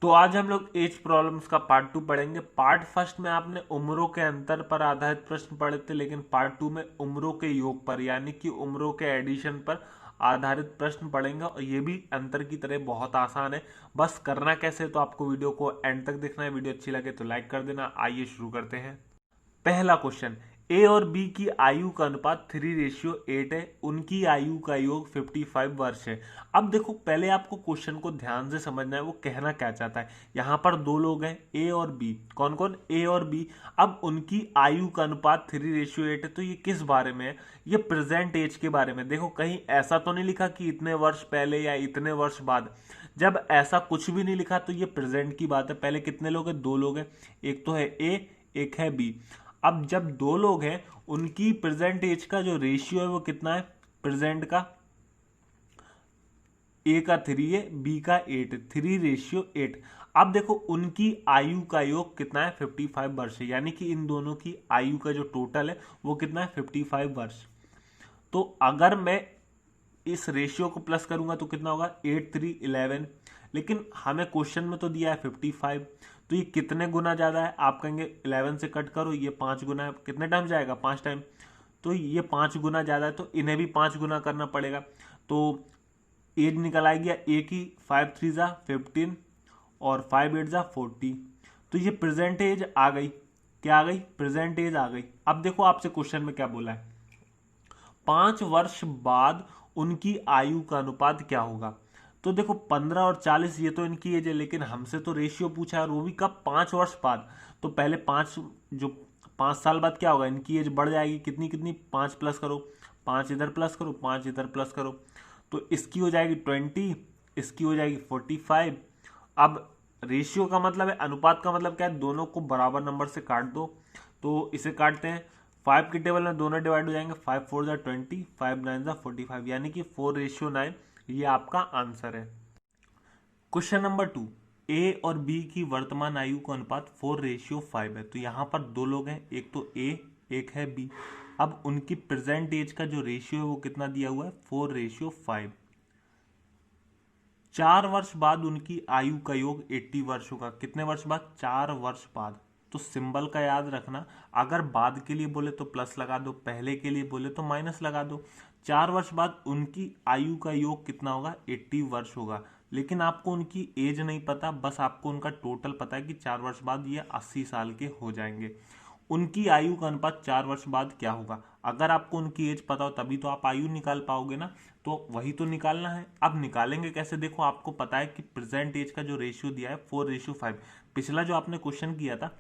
तो आज हम लोग एज प्रॉब्लम्स का पार्ट 2 पढ़ेंगे। पार्ट फर्स्ट में आपने उम्रों के अंतर पर आधारित प्रश्न पढ़े थे, लेकिन पार्ट 2 में उम्रों के योग पर यानी कि उम्रों के एडिशन पर आधारित प्रश्न पढ़ेंगे और ये भी अंतर की तरह बहुत आसान है। बस करना कैसे, तो आपको वीडियो को एंड तक देखना है। वीडियो अच्छी लगे तो लाइक कर देना। आइए शुरू करते हैं। पहला क्वेश्चन, ए और बी की आयु का अनुपात 3:8 है। उनकी आयु का योग 55 वर्ष है। अब देखो, पहले आपको क्वेश्चन को ध्यान से समझना है, वो कहना क्या चाहता है। यहां पर दो लोग हैं, ए और बी। कौन कौन? ए और बी। अब उनकी आयु का अनुपात 3:8 है, तो ये किस बारे में है? ये प्रेजेंट एज के बारे में। देखो, कहीं ऐसा तो नहीं लिखा कि इतने वर्ष पहले या इतने वर्ष बाद। जब ऐसा कुछ भी नहीं लिखा तो ये प्रेजेंट की बात है। पहले कितने लोग हैं? दो लोग हैं। एक तो है ए, एक है बी। अब जब दो लोग हैं, उनकी प्रेजेंट एज का जो रेशियो है वो कितना है? प्रेजेंट का ए का 3 है, बी का 8, 3:8। अब देखो, उनकी आयु का योग कितना है? 55 वर्ष है। यानी कि इन दोनों की आयु का जो टोटल है वो कितना है? 55 वर्ष। तो अगर मैं इस रेशियो को प्लस करूंगा तो कितना होगा? 8 3 11। लेकिन हमें क्वेश्चन में तो दिया है 55, तो ये कितने गुना ज्यादा है? आप कहेंगे 11 से कट करो, ये 5 गुना है। कितने टाइम जाएगा? 5 टाइम। तो ये 5 गुना ज्यादा है, तो इन्हें भी 5 गुना करना पड़ेगा। तो एज निकल आएगी ए की 5 3 जा 15 और 5 8 जा 40। तो ये प्रेजेंट एज आ गई। क्या आ गई? प्रेजेंट एज आ गई। अब देखो, आपसे क्वेश्चन में क्या बोला है? 5 वर्ष बाद उनकी आयु का अनुपात क्या होगा? तो देखो, 15 और 40 ये तो इनकी एज है, लेकिन हमसे तो रेशियो पूछा है और वो भी कब? 5 वर्ष बाद। तो पहले 5 साल बाद क्या होगा? इनकी एज बढ़ जाएगी। कितनी कितनी? 5 प्लस करो, 5 इधर प्लस करो, 5 इधर प्लस करो। तो इसकी हो जाएगी 20, इसकी हो जाएगी 45। अब रेशियो का मतलब है, अनुपात का मतलब क्या है? दोनों को बराबर नंबर से काट दो। तो इसे काटते हैं। 5 की टेबल में दोनों डिवाइड हो जाएंगे। 5 4 जा 20, 5 9 जा 45, यानी कि 4:9। ये आपका आंसर है। क्वेश्चन नंबर 2, ए और बी की वर्तमान आयु का अनुपात 4:5 है। तो यहां पर दो लोग हैं, एक तो ए, एक है बी। अब उनकी प्रेजेंट एज का जो रेशियो है वो कितना दिया हुआ है? 4:5। 4 वर्ष बाद उनकी आयु का योग 80 वर्ष होगा। कितने वर्ष बाद? 4 वर्ष बाद। तो सिंबल का याद रखना, अगर बाद के लिए बोले तो प्लस लगा दो, पहले के लिए बोले तो माइनस लगा दो। 4 वर्ष बाद उनकी आयु का योग कितना होगा? 80 वर्ष होगा। लेकिन आपको उनकी एज नहीं पता, बस आपको उनका टोटल पता है कि 4 वर्ष बाद ये 80 साल के हो जाएंगे। उनकी आयु का अनुपात 4 वर्ष बाद क्या होगा? अगर आपको उनकी एज पता हो तभी तो आप आयु निकाल पाओगे ना। तो वही तो निकालना है। अब निकालेंगे कैसे? देखो, आपको पता है कि प्रेजेंट एज का जो रेशियो दिया है 4:5। पिछला जो आपने क्वेश्चन किया था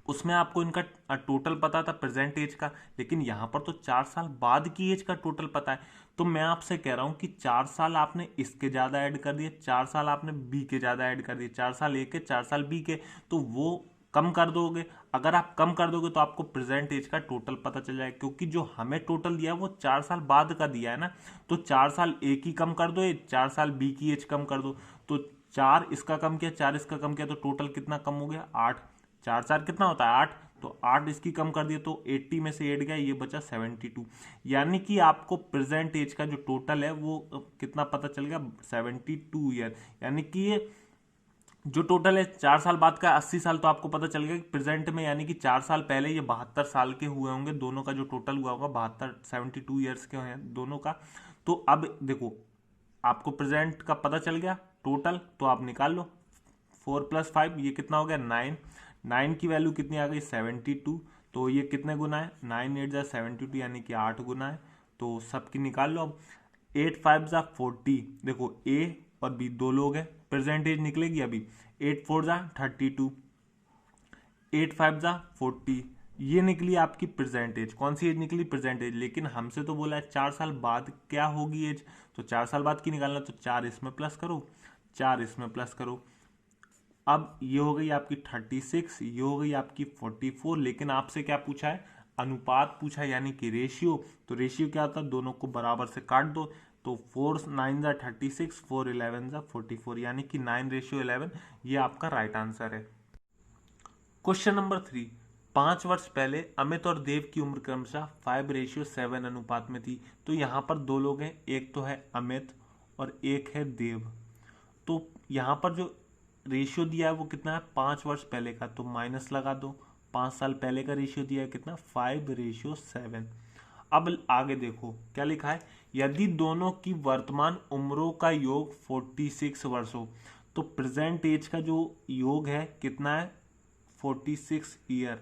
उसमें आपको इनका टोटल पता था प्रेजेंट एज का, लेकिन यहां पर तो 4 साल बाद की एज का टोटल पता है। तो मैं आपसे कह रहा हूं कि 4 साल आपने इसके ज्यादा ऐड कर दिए, 4 साल आपने बी के ज्यादा ऐड कर दिए, 4 साल ए के, 4 साल बी के। तो वो कम कर दोगे। अगर आप कम कर दोगे तो आपको प्रेजेंट एज का टोटल पता चल जाएगा, क्योंकि जो हमें टोटल दिया है वो 4 साल बाद का दिया है ना। तो 4 साल ए की कम कर दो, 4 साल बी की एज कम कर दो। तो 4 इसका कम किया, 4 इसका कम किया, तो टोटल कितना कम हो गया? 8। 4 4 कितना होता है? 8। तो 8 इसकी कम कर दिया तो 80 में से 8 गया, ये बचा 72। यानी कि आपको प्रेजेंट एज का जो टोटल है वो कितना पता चल गया? 72 ईयर। यानी कि ये जो टोटल है 4 साल बाद का 80 साल, तो आपको पता चल गया कि प्रेजेंट में, यानी कि 4 साल पहले ये 72 साल के हुए होंगे। दोनों का जो टोटल हुआ होगा 72, 72 ईयर्स के हैं दोनों का। तो अब देखो, आपको प्रेजेंट का पता चल गया टोटल, तो आप निकाल लो। 4 + 5 ये कितना हो गया? 9। 9 की वैल्यू कितनी आ गई? 72। तो ये कितने गुना है? 9 8 जा 72, यानी कि 8 गुना है। तो सबकी निकाल लो अब। 8 5 जा 40। देखो, ए और बी दो लोग हैं, प्रेजेंट एज निकलेगी अभी। 8 4 जा 32, 8 5 जा 40। ये निकली आपकी प्रेजेंट एज। कौन सी एज निकली? Present age. लेकिन हमसे तो बोला है 4 साल बाद क्या होगी एज, तो 4 साल बाद की निकालना। तो 4 इसमें प्लस करो, 4 इसमें प्लस करो। अब ये हो गई आपकी 36, ये हो गई आपकी 44। लेकिन आपसे क्या पूछा है? अनुपात पूछा है, यानी कि रेशियो। तो रेशियो क्या होता है? दोनों को बराबर से काट दो। तो 4 9 जा 36, 4 11 जा 44, यानी कि 9:11। ये आपका राइट आंसर है। क्वेश्चन नंबर 3, 5 वर्ष पहले अमित और देव की उम्र क्रमशः 5:7 अनुपात में थी। तो यहां पर दो लोग हैं, एक तो है अमित और एक है देव। तो यहां पर जो रेशियो दिया है वो कितना है 5 वर्ष पहले का, तो माइनस लगा दो। 5 साल पहले का रेशियो दिया है कितना 5:7। अब आगे देखो क्या लिखा है, यदि दोनों की वर्तमान उम्रों का योग 46 वर्ष हो तो प्रेजेंट एज का जो योग है कितना है 46 ईयर।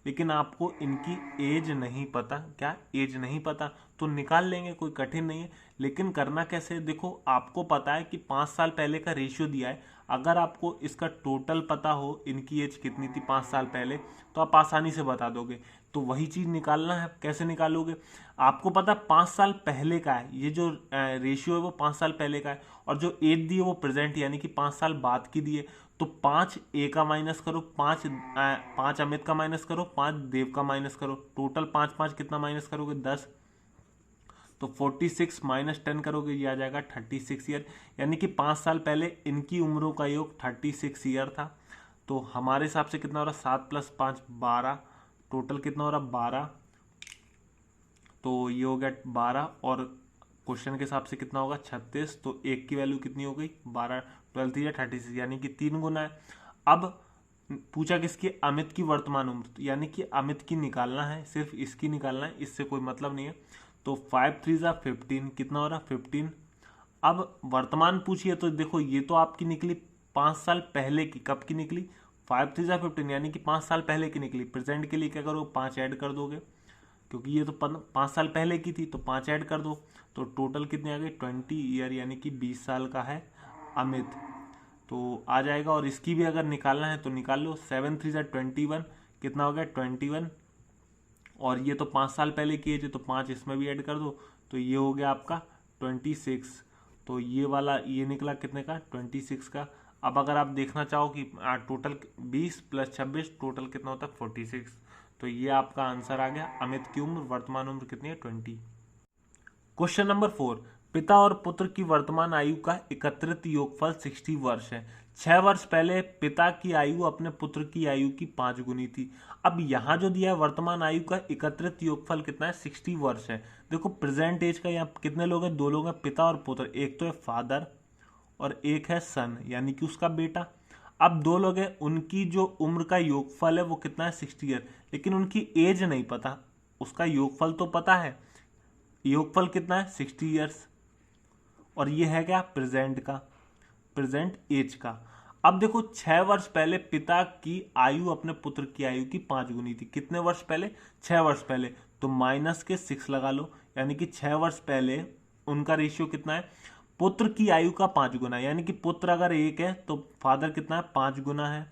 लेकिन आपको इनकी एज नहीं पता, क्या एज नहीं पता, तो निकाल लेंगे, कोई कठिन नहीं है। लेकिन करना कैसे, देखो आपको पता है कि 5 साल पहले का रेशियो दिया है, अगर आपको इसका टोटल पता हो इनकी एज कितनी थी 5 साल पहले तो आप आसानी से बता दोगे। तो वही चीज निकालना है, कैसे निकालोगे, आपको पता 5 साल पहले का है, ये जो रेशियो है वो 5 साल पहले का है, और जो एज दी है वो प्रेजेंट यानी कि 5 साल बाद की दी है। तो 5 ए का माइनस करो, 5 अमित का माइनस करो, 5 देव का माइनस करो, टोटल 5 कितना माइनस करोगे 10। तो 46 माइनस 10 करोगे ये आ जाएगा 36 ईयर, यानी कि 5 साल पहले इनकी उम्रों का योग 36 ईयर था। तो हमारे हिसाब से कितना हो रहा 7 + 5 12, टोटल कितना हो रहा 12, तो ये हो गया 12, और क्वेश्चन के हिसाब से कितना होगा 36, तो एक की वैल्यू कितनी हो गई 12, 12 या 36 यानी कि 3 गुना है। अब पूछा किसकी, अमित की वर्तमान उम्र, यानी कि अमित की निकालना है, सिर्फ इसकी निकालना है, इससे कोई मतलब नहीं है। तो 5 3 जा 15, कितना हो रहा 15। अब वर्तमान पूछिए तो देखो ये तो आपकी निकली 5 साल पहले की, कब की निकली 5 3 जा 15 यानी कि 5 साल पहले की निकली। प्रेजेंट के लिए क्या करो 5 ऐड कर दोगे, क्योंकि ये तो 5 साल पहले की थी, तो 5 ऐड कर दो, तो टोटल कितने आ गए 20 ईयर, यानी कि 20 साल का है अमित, तो आ जाएगा। और इसकी भी अगर निकालना है तो निकाल लो, 7 3 जा 21, कितना हो गया 21, और ये तो 5 साल पहले की एज है तो 5 इसमें भी ऐड कर दो, तो ये हो गया आपका 26। तो ये वाला ये निकला कितने का 26 का। अब अगर आप देखना चाहो कि टोटल 20 + 26 टोटल कितना होता है 46, तो ये आपका आंसर आ गया। अमित की उम्र वर्तमान उम्र कितनी है 20। क्वेश्चन नंबर 4, पिता और पुत्र की वर्तमान आयु का एकत्रित योगफल 60 वर्ष है। 6 वर्ष पहले पिता की आयु अपने पुत्र की आयु की 5 गुनी थी। अब यहां जो दिया है वर्तमान आयु का एकत्रित योगफल कितना है 60 वर्ष है। देखो प्रेजेंट एज का यहाँ कितने लोग हैं, 2 लोग हैं, पिता और पुत्र, एक तो है फादर और एक है सन यानी कि उसका बेटा। अब 2 लोग हैं, उनकी जो उम्र का योगफल है वो कितना है 60 ईयर, लेकिन उनकी एज नहीं पता, उसका योगफल तो पता है, योगफल कितना है 60 ईयर्स, और ये है क्या प्रेजेंट का, प्रेजेंट एज का। अब देखो 6 वर्ष पहले पिता की आयु अपने पुत्र की आयु की 5 गुनी थी, कितने वर्ष पहले 6 वर्ष पहले, तो माइनस के 6 लगा लो, यानी कि 6 वर्ष पहले उनका रेशियो कितना है पुत्र की आयु का 5 गुना, यानी कि पुत्र अगर 1 है तो फादर कितना है 5 गुना है,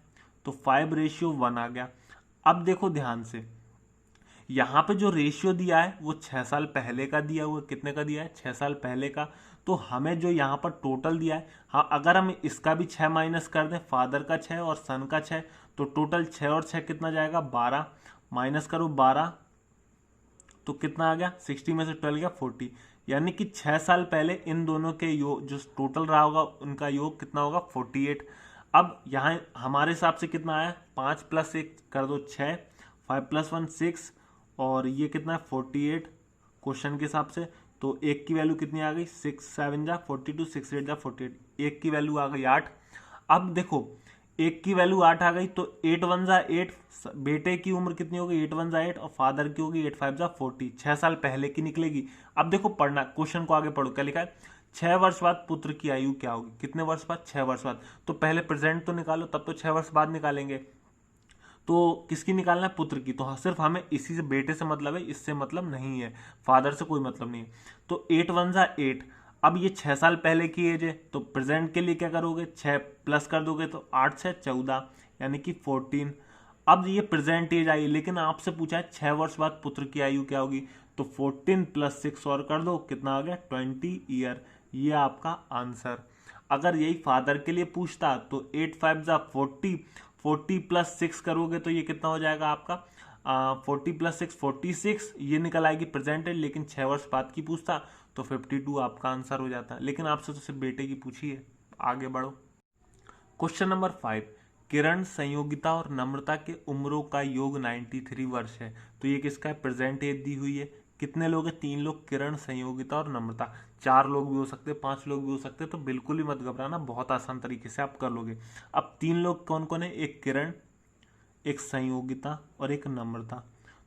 तो 5:1 आ गया। अब देखो ध्यान से, यहां पे जो रेशियो दिया है वो 6 साल पहले का दिया हुआ, कितने का दिया है 6 साल पहले का। तो हमें जो यहाँ पर टोटल दिया है, हाँ अगर हम इसका भी 6 माइनस कर दें, फादर का 6 और सन का 6, तो टोटल 6 और 6 कितना जाएगा 12, माइनस करो 12, तो कितना आ गया 60 में से 12 गया 40, यानी कि 6 साल पहले इन दोनों के योग जो टोटल रहा होगा उनका योग कितना होगा 48। अब यहाँ हमारे हिसाब से कितना आया 5 + 1 कर दो 6, 5 + 1 6, और ये कितना है 48 क्वेश्चन के हिसाब से। तो एक की वैल्यू कितनी आ गई 6 7 जा 42, 6 8 जा 48, एक की वैल्यू आ गई 8। अब देखो एक की वैल्यू 8 आ गई, तो 8 1 जा 8, बेटे की उम्र कितनी होगी 8 1 जा 8, और फादर की होगी 8 5 जा 40, 6 साल पहले की निकलेगी। अब देखो पढ़ना, क्वेश्चन को आगे पढ़ो क्या लिखा है, 6 वर्ष बाद पुत्र की आयु क्या होगी, कितने वर्ष बाद 6 वर्ष बाद, तो पहले प्रेजेंट तो निकालो, तब तो 6 वर्ष बाद निकालेंगे। तो किसकी निकालना है पुत्र की, तो हाँ सिर्फ हमें इसी से बेटे से मतलब है, इससे मतलब नहीं है, फादर से कोई मतलब नहीं है। तो 8 1 जा 8, अब ये 6 साल पहले की एज है, तो प्रेजेंट के लिए क्या करोगे 6 प्लस कर दोगे, तो 8 6 14 यानी कि 14। अब ये प्रेजेंट एज आई, लेकिन आपसे पूछा है 6 वर्ष बाद पुत्र की आयु क्या होगी, तो 14 + 6 और कर दो, कितना आ गया 20 ईयर, ये आपका आंसर। अगर यही फादर के लिए पूछता तो 8 5 जा 40, 40 + 6 करोगे तो ये कितना हो जाएगा आपका 40 + 6 46, ये निकल आएगी प्रेजेंट एज, लेकिन 6 वर्ष बाद की पूछता तो 52 आपका आंसर हो जाता। लेकिन आपसे तो सिर्फ बेटे की पूछी है, आगे बढ़ो। क्वेश्चन नंबर 5, किरण, संयोगिता और नम्रता के उम्रों का योग 93 वर्ष है, तो ये किसका है प्रेजेंट एज दी हुई है, कितने लोग हैं? 3 लोग, किरण, संयोगिता और नम्रता। 4 लोग भी हो सकते, 5 लोग भी हो सकते, तो बिल्कुल ही मत घबराना, बहुत आसान तरीके से आप कर लोगे। अब 3 लोग कौन कौन है? एक किरण, एक संयोगिता और एक नम्रता।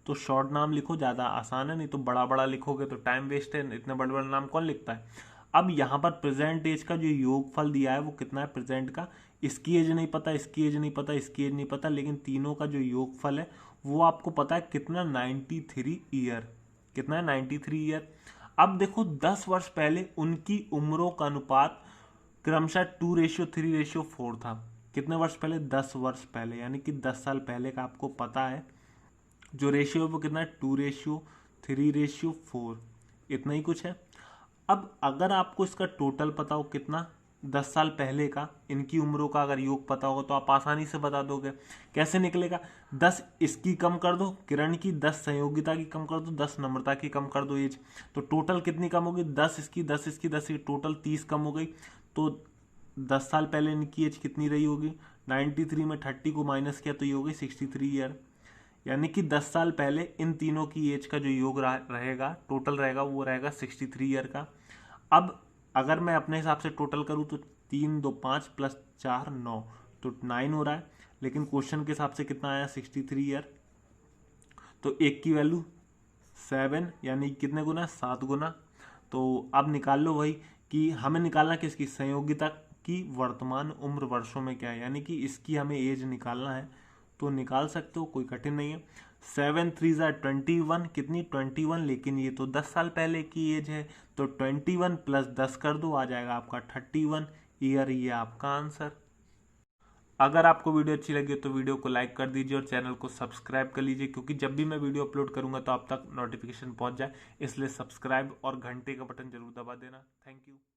तो शॉर्ट नाम लिखो, ज्यादा आसान है, नहीं तो बड़ा बड़ा लिखोगे तो टाइम वेस्ट है, इतने बड़े बड़े नाम कौन लिखता है। अब यहाँ पर प्रेजेंट एज का जो योगफल दिया है वो कितना है प्रेजेंट का, इसकी एज नहीं पता, इसकी एज नहीं पता, इसकी एज नहीं पता, लेकिन तीनों का जो योगफल है वो आपको पता है कितना, 93 ईयर। कितना है? 93 ईयर। अब देखो 10 वर्ष पहले उनकी उम्रों का अनुपात क्रमशः 2:3:4 था। कितने वर्ष पहले? 10 वर्ष पहले, यानी कि 10 साल पहले का आपको पता है जो रेशियो है वो कितना है, 2:3:4, इतना ही कुछ है। अब अगर आपको इसका टोटल पता हो कितना, 10 साल पहले का इनकी उम्रों का अगर योग पता होगा तो आप आसानी से बता दोगे। कैसे निकलेगा? 10 इसकी कम कर दो किरण की, 10 संयोगिता की कम कर दो, 10 नम्रता की कम कर दो एज, तो टोटल कितनी कम होगी? 10 इसकी, 10 इसकी, 10 की, टोटल 30 कम हो गई। तो 10 साल पहले इनकी एज कितनी रही होगी? 93 में 30 को माइनस किया तो ये हो गई 63 ईयर। यानी कि 10 साल पहले इन तीनों की एज का जो योग रहेगा, टोटल रहेगा, वो रहेगा 63 ईयर का। अब अगर मैं अपने हिसाब से टोटल करूं तो 3 2 5 प्लस 4 9, तो 9 हो रहा है, लेकिन क्वेश्चन के हिसाब से कितना आया? 63 ईयर। तो एक की वैल्यू 7, यानी कितने गुना? 7 गुना। तो अब निकाल लो वही कि हमें निकालना किसकी, संयोगिता की वर्तमान उम्र वर्षों में क्या है, यानी कि इसकी हमें एज निकालना है। तो निकाल सकते हो, कोई कठिन नहीं है। 7 3 21, कितनी? 21, लेकिन ये तो 10 साल पहले की एज है, तो 21 प्लस 10 कर दो, आ जाएगा आपका 31 ईयर। ये आपका आंसर। अगर आपको वीडियो अच्छी लगी तो वीडियो को लाइक कर दीजिए और चैनल को सब्सक्राइब कर लीजिए, क्योंकि जब भी मैं वीडियो अपलोड करूंगा तो आप तक नोटिफिकेशन पहुंच जाए, इसलिए सब्सक्राइब और घंटे का बटन जरूर दबा देना। Thank you.